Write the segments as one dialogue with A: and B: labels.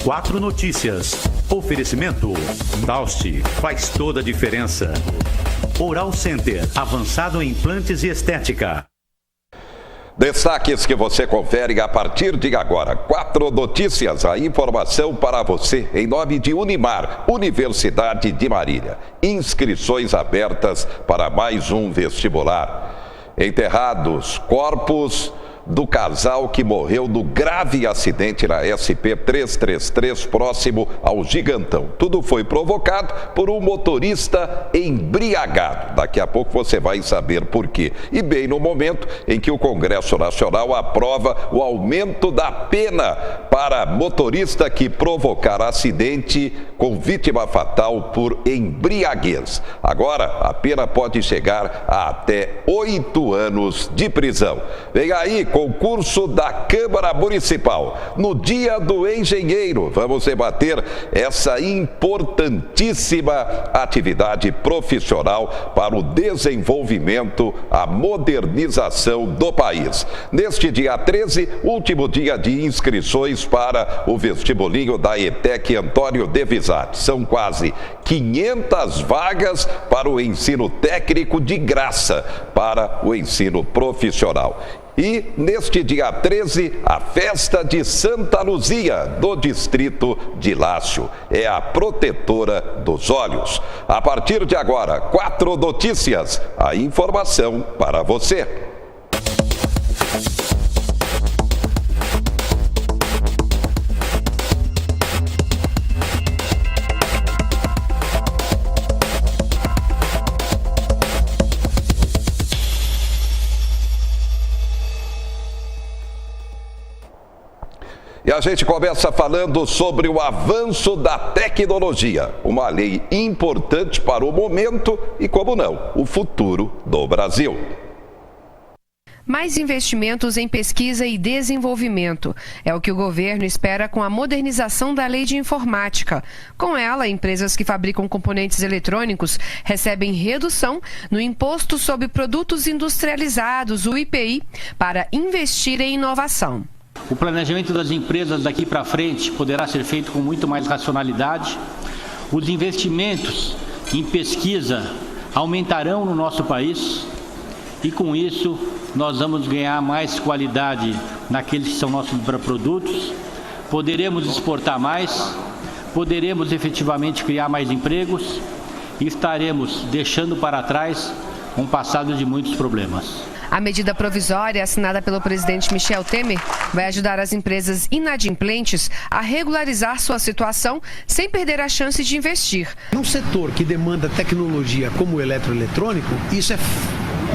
A: 4 Notícias. Oferecimento. Taust faz toda a diferença. Oral Center, avançado em implantes e estética.
B: Destaques que você confere a partir de agora. 4 Notícias, a informação para você em nome de Unimar, Universidade de Marília. Inscrições abertas para mais um vestibular. Enterrados corpos do casal que morreu no grave acidente na SP-333, próximo ao Gigantão. Tudo foi provocado por um motorista embriagado. Daqui a pouco você vai saber por quê. E bem no momento em que o Congresso Nacional aprova o aumento da pena para motorista que provocar acidente com vítima fatal por embriaguez. Agora, a pena pode chegar a até 8 anos de prisão. Vem aí, concurso da Câmara Municipal. No Dia do Engenheiro, vamos debater essa importantíssima atividade profissional para o desenvolvimento, a modernização do país. Neste dia 13, último dia de inscrições para o vestibulinho da ETEC Antônio de Visat. São quase 500 vagas para o ensino técnico de graça para o ensino profissional. E neste dia 13, a festa de Santa Luzia, do distrito de Lácio. É a protetora dos olhos. A partir de agora, 4 Notícias, a informação para você. E a gente começa falando sobre o avanço da tecnologia, uma lei importante para o momento e, como não, o futuro do Brasil.
C: Mais investimentos em pesquisa e desenvolvimento. É o que o governo espera com a modernização da Lei de Informática. Com ela, empresas que fabricam componentes eletrônicos recebem redução no Imposto sobre Produtos Industrializados, o IPI, para investir em inovação.
D: O planejamento das empresas daqui para frente poderá ser feito com muito mais racionalidade. Os investimentos em pesquisa aumentarão no nosso país e, com isso, nós vamos ganhar mais qualidade naqueles que são nossos produtos, poderemos exportar mais, poderemos efetivamente criar mais empregos e estaremos deixando para trás um passado de muitos problemas.
C: A medida provisória, assinada pelo presidente Michel Temer, vai ajudar as empresas inadimplentes a regularizar sua situação sem perder a chance de investir.
E: Num setor que demanda tecnologia como o eletroeletrônico, isso é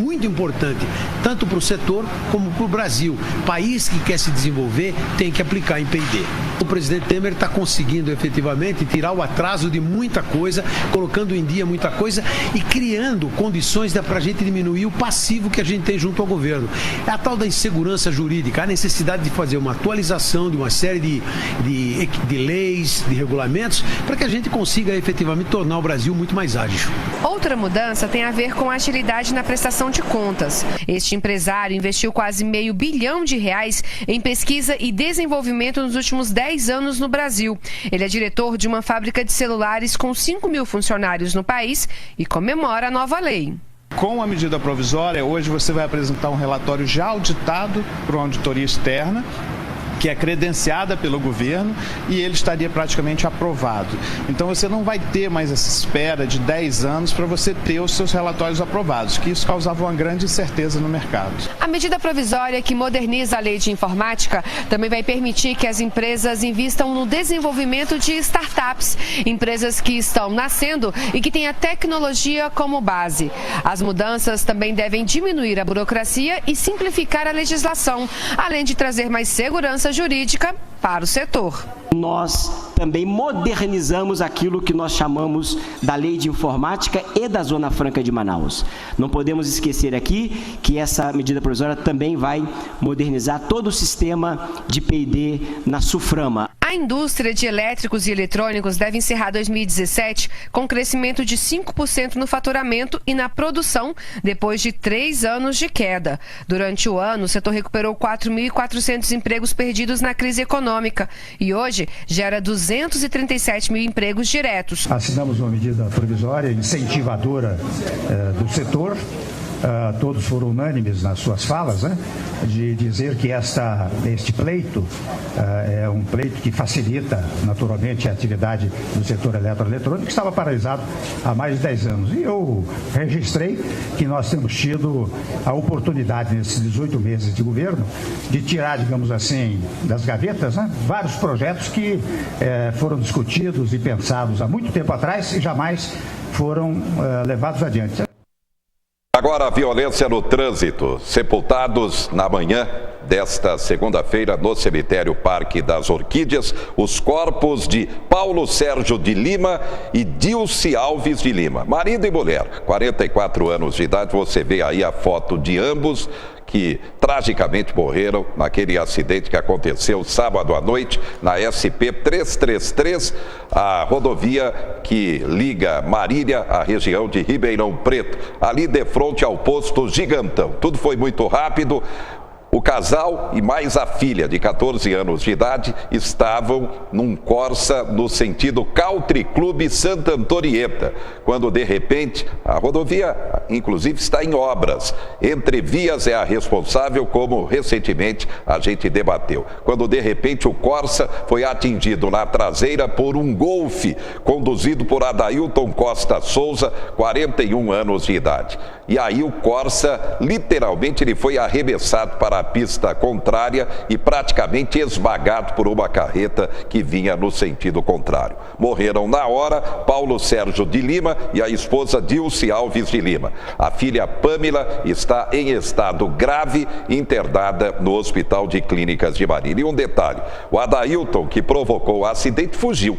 E: muito importante, tanto para o setor como para o Brasil. País que quer se desenvolver tem que aplicar em P&D. O presidente Temer está conseguindo efetivamente tirar o atraso de muita coisa, colocando em dia muita coisa e criando condições para a gente diminuir o passivo que a gente tem junto ao governo. É a tal da insegurança jurídica, a necessidade de fazer uma atualização de uma série de leis, de regulamentos, para que a gente consiga efetivamente tornar o Brasil muito mais ágil.
C: Outra mudança tem a ver com a agilidade na prestação de contas. Este empresário investiu quase R$500 bilhão em pesquisa e desenvolvimento nos últimos 10 anos no Brasil. Ele é diretor de uma fábrica de celulares com 5.000 funcionários no país e comemora a nova lei.
F: Com a medida provisória, hoje você vai apresentar um relatório já auditado por uma auditoria externa, que é credenciada pelo governo, e ele estaria praticamente aprovado. Então você não vai ter mais essa espera de 10 anos para você ter os seus relatórios aprovados, que isso causava uma grande incerteza no mercado.
C: A medida provisória que moderniza a Lei de Informática também vai permitir que as empresas invistam no desenvolvimento de startups, empresas que estão nascendo e que têm a tecnologia como base. As mudanças também devem diminuir a burocracia e simplificar a legislação, além de trazer mais segurança jurídica para o setor.
G: Nós também modernizamos aquilo que nós chamamos da Lei de Informática e da Zona Franca de Manaus. Não podemos esquecer aqui que essa medida provisória também vai modernizar todo o sistema de P&D na SUFRAMA.
C: A indústria de elétricos e eletrônicos deve encerrar 2017 com crescimento de 5% no faturamento e na produção, depois de 3 anos de queda. Durante o ano, o setor recuperou 4.400 empregos perdidos na crise econômica e hoje gera 237 mil empregos diretos.
H: Assinamos uma medida provisória incentivadora do setor. Todos foram unânimes nas suas falas, né, de dizer que este pleito é um pleito que facilita naturalmente a atividade do setor eletroeletrônico, que estava paralisado há mais de 10 anos. E eu registrei que nós temos tido a oportunidade nesses 18 meses de governo de tirar, digamos assim, das gavetas, né, vários projetos que foram discutidos e pensados há muito tempo atrás e jamais foram levados adiante.
B: Agora a violência no trânsito. Sepultados na manhã desta segunda-feira no cemitério Parque das Orquídeas, os corpos de Paulo Sérgio de Lima e Dilce Alves de Lima, marido e mulher, 44 anos de idade. Você vê aí a foto de ambos que tragicamente morreram naquele acidente que aconteceu sábado à noite na SP 333, a rodovia que liga Marília à região de Ribeirão Preto, ali de frente ao posto Gigantão. Tudo foi muito rápido. O casal e mais a filha, de 14 anos de idade, estavam num Corsa no sentido Country Club Santa Antonieta, quando de repente a rodovia, inclusive, está em obras. Entre Vias é a responsável, como recentemente a gente debateu. Quando de repente o Corsa foi atingido na traseira por um Golf, conduzido por Adailton Costa Souza, 41 anos de idade. E aí o Corsa, literalmente, ele foi arremessado para a pista contrária e praticamente esmagado por uma carreta que vinha no sentido contrário. Morreram na hora Paulo Sérgio de Lima e a esposa Dilce Alves de Lima. A filha Pâmela está em estado grave, internada no Hospital de Clínicas de Marília. E um detalhe, o Adailton, que provocou o acidente, fugiu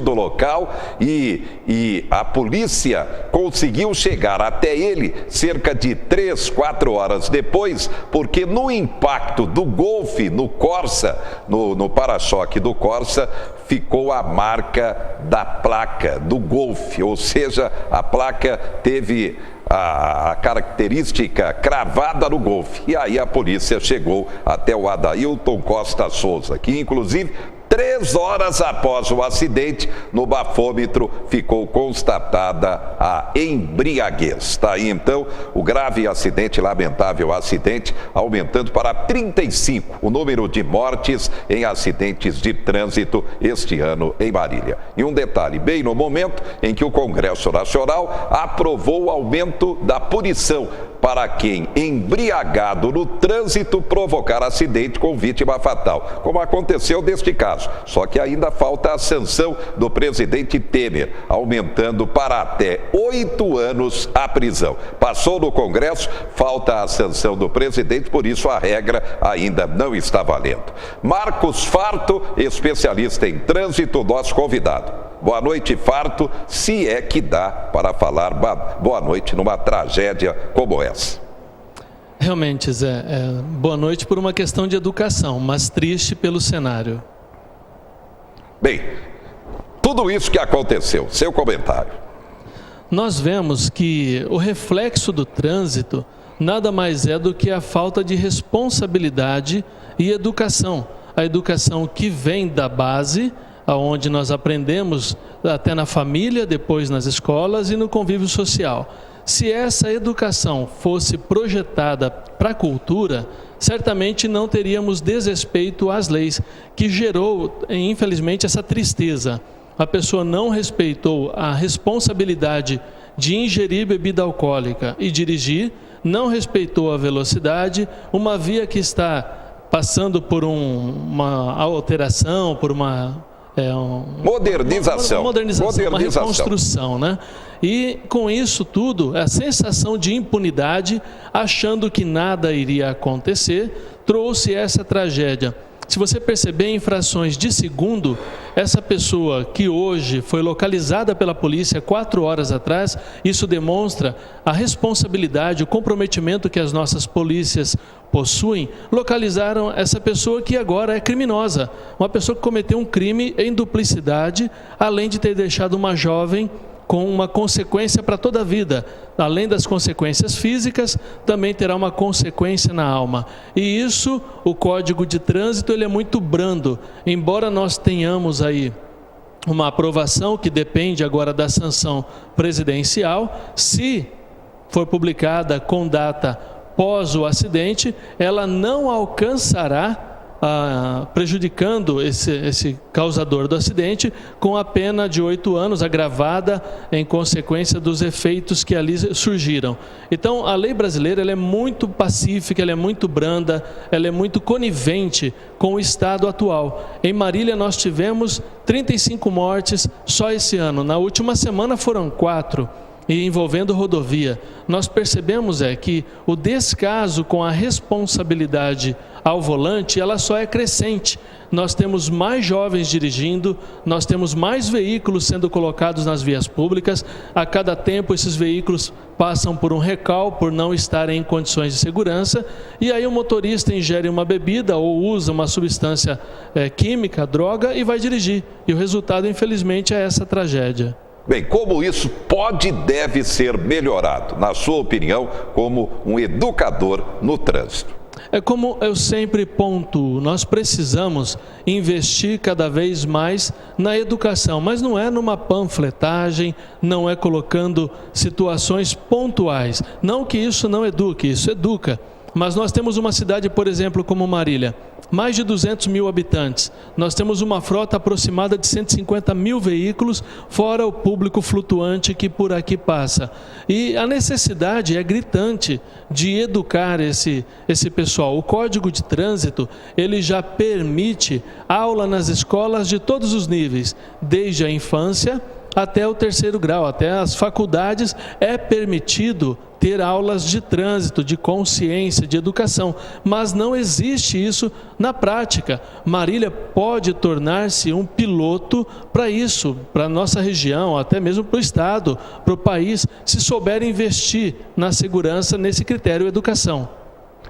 B: do local e a polícia conseguiu chegar até ele cerca de 3, 4 horas depois, porque no impacto do Golf, no Corsa, no para-choque do Corsa, ficou a marca da placa do Golf, ou seja, a placa teve a característica cravada no Golf. E aí a polícia chegou até o Adailton Costa Souza, que inclusive 3 horas após o acidente, no bafômetro ficou constatada a embriaguez. Está aí então o grave acidente, lamentável acidente, aumentando para 35 o número de mortes em acidentes de trânsito este ano em Marília. E um detalhe, bem no momento em que o Congresso Nacional aprovou o aumento da punição para quem, embriagado no trânsito, provocar acidente com vítima fatal, como aconteceu neste caso. Só que ainda falta a sanção do presidente Temer, aumentando para até 8 anos a prisão. Passou no Congresso, falta a sanção do presidente, por isso a regra ainda não está valendo. Marcos Farto, especialista em trânsito, nosso convidado. Boa noite, Farto, se é que dá para falar boa noite numa tragédia como essa.
I: Realmente, Zé, boa noite por uma questão de educação, mas triste pelo cenário.
B: Bem, tudo isso que aconteceu, seu comentário.
I: Nós vemos que o reflexo do trânsito nada mais é do que a falta de responsabilidade e educação. A educação que vem da base, onde nós aprendemos até na família, depois nas escolas e no convívio social. Se essa educação fosse projetada para a cultura, certamente não teríamos desrespeito às leis, que gerou, infelizmente, essa tristeza. A pessoa não respeitou a responsabilidade de ingerir bebida alcoólica e dirigir, não respeitou a velocidade, uma via que está passando por uma alteração, por uma modernização, uma reconstrução, né? E com isso tudo, a sensação de impunidade, achando que nada iria acontecer, trouxe essa tragédia. Se você perceber em frações de segundo, essa pessoa que hoje foi localizada pela polícia 4 horas atrás, isso demonstra a responsabilidade, o comprometimento que as nossas polícias possuem, localizaram essa pessoa que agora é criminosa, uma pessoa que cometeu um crime em duplicidade, além de ter deixado uma jovem com uma consequência para toda a vida. Além das consequências físicas, também terá uma consequência na alma. E isso, o Código de Trânsito, ele é muito brando. Embora nós tenhamos aí uma aprovação que depende agora da sanção presidencial, se for publicada com data pós o acidente, ela não alcançará prejudicando esse causador do acidente com a pena de 8 anos agravada em consequência dos efeitos que ali surgiram. Então, a lei brasileira ela é muito pacífica, ela é muito branda, ela é muito conivente com o estado atual. Em Marília nós tivemos 35 mortes só esse ano. Na última semana foram 4. E envolvendo rodovia, nós percebemos que o descaso com a responsabilidade ao volante, ela só é crescente. Nós temos mais jovens dirigindo, nós temos mais veículos sendo colocados nas vias públicas. A cada tempo esses veículos passam por um recal por não estarem em condições de segurança, e aí o motorista ingere uma bebida ou usa uma substância química, droga, e vai dirigir. E o resultado, infelizmente, é essa tragédia.
B: Bem, como isso pode e deve ser melhorado, na sua opinião, como um educador no trânsito?
I: É como eu sempre pontuo, nós precisamos investir cada vez mais na educação, mas não é numa panfletagem, não é colocando situações pontuais. Não que isso não eduque, isso educa. Mas nós temos uma cidade, por exemplo, como Marília, mais de 200 mil habitantes. Nós temos uma frota aproximada de 150 mil veículos, fora o público flutuante que por aqui passa. E a necessidade é gritante de educar esse pessoal. O Código de Trânsito, ele já permite aula nas escolas de todos os níveis, desde a infância até o 3º grau, até as faculdades, é permitido ter aulas de trânsito, de consciência, de educação, mas não existe isso na prática. Marília pode tornar-se um piloto para isso, para a nossa região, até mesmo para o estado, para o país, se souber investir na segurança nesse critério educação.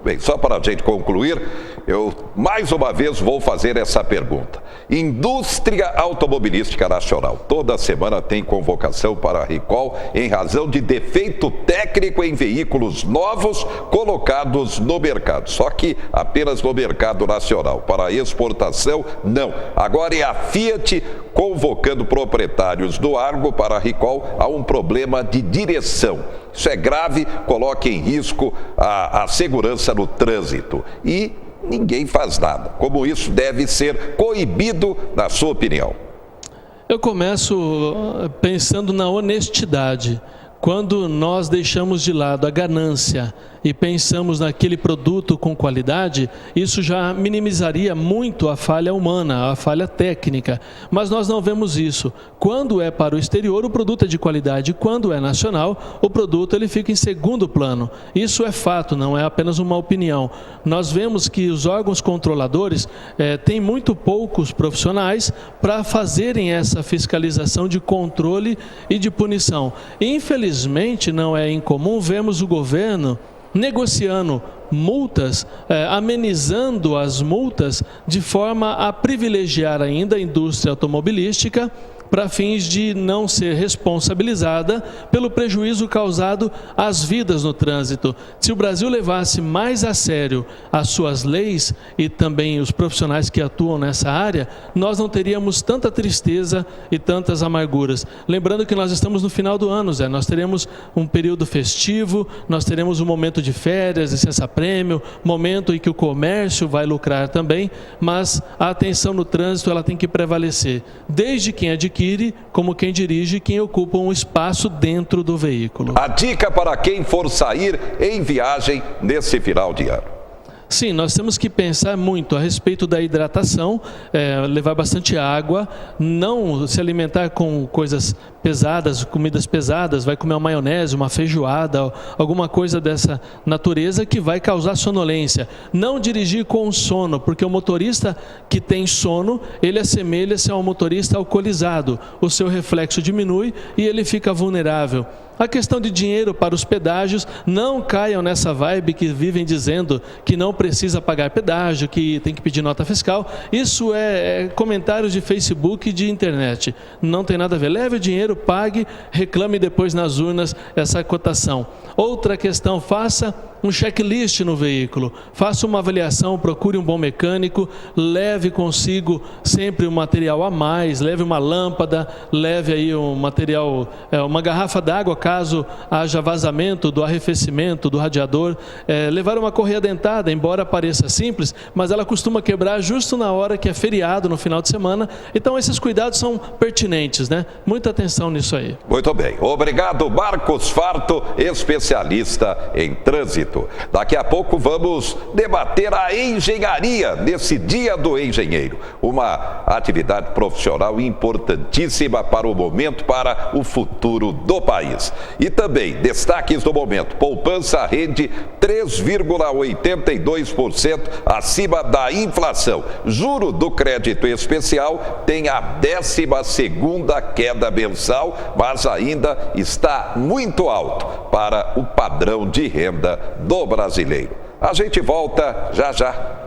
B: Bem, só para a gente concluir, eu mais uma vez vou fazer essa pergunta. Indústria Automobilística Nacional, toda semana tem convocação para recall em razão de defeito técnico em veículos novos colocados no mercado. Só que apenas no mercado nacional, para exportação, não. Agora é a Fiat convocando proprietários do Argo para recall a um problema de direção. Isso é grave, coloca em risco a segurança no trânsito e ninguém faz nada. Como isso deve ser coibido, na sua opinião?
I: Eu começo pensando na honestidade. Quando nós deixamos de lado a ganância e pensamos naquele produto com qualidade, isso já minimizaria muito a falha humana, a falha técnica. Mas nós não vemos isso. Quando é para o exterior, o produto é de qualidade. Quando é nacional, o produto ele fica em segundo plano. Isso é fato, não é apenas uma opinião. Nós vemos que os órgãos controladores têm muito poucos profissionais para fazerem essa fiscalização de controle e de punição. Infelizmente, não é incomum, vemos o governo negociando multas, amenizando as multas de forma a privilegiar ainda a indústria automobilística para fins de não ser responsabilizada pelo prejuízo causado às vidas no trânsito. Se o Brasil levasse mais a sério as suas leis e também os profissionais que atuam nessa área, nós não teríamos tanta tristeza e tantas amarguras. Lembrando que nós estamos no final do ano, nós teremos um período festivo, nós teremos um momento de férias, licença-prêmio, momento em que o comércio vai lucrar também, mas a atenção no trânsito ela tem que prevalecer, desde quem adquire, como quem dirige, quem ocupa um espaço dentro do veículo.
B: A dica para quem for sair em viagem nesse final de ano.
I: Sim, nós temos que pensar muito a respeito da hidratação, levar bastante água, não se alimentar com coisas pesadas, comidas pesadas, vai comer uma maionese, uma feijoada, alguma coisa dessa natureza que vai causar sonolência. Não dirigir com sono, porque o motorista que tem sono, ele assemelha-se a um motorista alcoolizado. O seu reflexo diminui e ele fica vulnerável. A questão de dinheiro para os pedágios, não caiam nessa vibe que vivem dizendo que não precisa pagar pedágio, que tem que pedir nota fiscal. Isso é comentários de Facebook e de internet. Não tem nada a ver. Leve o dinheiro, pague, reclame depois nas urnas essa cotação. Outra questão, faça um checklist no veículo, faça uma avaliação, procure um bom mecânico, leve consigo sempre um material a mais, leve uma lâmpada, leve aí um material, uma garrafa d'água caso haja vazamento do arrefecimento do radiador, levar uma correia dentada, embora pareça simples, mas ela costuma quebrar justo na hora que é feriado, no final de semana, então esses cuidados são pertinentes, né? Muita atenção nisso aí.
B: Muito bem, obrigado Marcos Farto, especialista em trânsito. Daqui a pouco vamos debater a engenharia nesse Dia do Engenheiro, uma atividade profissional importantíssima para o momento, para o futuro do país. E também, destaques do momento, poupança rende 3,82% acima da inflação. Juro do crédito especial tem a 12ª queda mensal, mas ainda está muito alto para o padrão de renda do brasileiro. A gente volta já já.